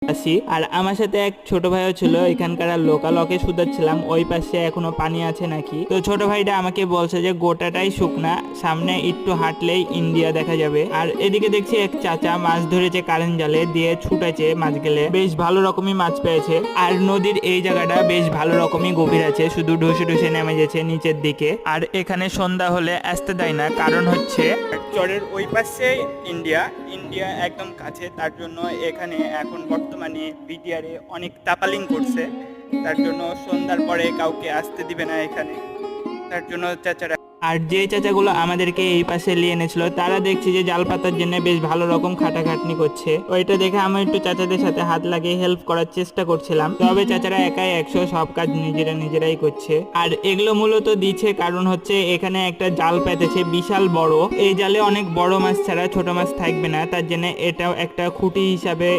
আসি। আর আমার সাথে এক ছোট ভাইও ছিল, এখানকার লোকাল, ওকে শুধাচ্ছিলাম ওই পাশে এখনো পানি আছে নাকি। তো ছোট ভাইটা আমাকে বলছে যে গোটাটাই শুকনা, সামনে একটু হাঁটলেই ইন্ডিয়া দেখা যাবে। আর এদিকে দেখছি এক চাচা মাছ ধরেছে কারেন্ট জালে দিয়ে, ছুটাছে মাছ গেলে, বেশ ভালো রকমই মাছ পেয়েছে। আর নদীর এই জায়গাটা বেশ ভালো রকমই গভীর আছে, শুধু ঢুসে ঢুসে নেমে যাচ্ছে নিচের দিকে। আর এখানে সন্ধ্যা হলে আসতে দেয় না, কারণ হচ্ছে চরের ওই পাশে ইন্ডিয়া, ইন্ডিয়া একদম কাছে, তার জন্য এখানে এখন বর্তমানে বিটিআরে অনেক তাপালিং করছে, তার জন্য সন্ধ্যার পরে কাউকে আসতে দিবে না এখানে, তার জন্য চাচারা। আর যে চাচাগুলো আমাদেরকে এই পাশে নিয়ে এনেছিল তারা দেখছি যে জাল পাতার জন্য বেশ ভালো রকম খাটাখাটনি করছে। ওইটা দেখে আমি একটু চাচাদের সাথে হাত লাগিয়ে হেল্প করার চেষ্টা করছিলাম, তবে চাচারা একাই 100 সব কাজ নিজেরাই করছে। আর এগুলো মূলত দিচ্ছে কারণ হচ্ছে এখানে একটা জাল পেতেছে বিশাল বড়, এই জালে অনেক বড় মাছ ছাড়া ছোট মাছ থাকবে না, তার জন্য এটাও একটা খুঁটি হিসাবে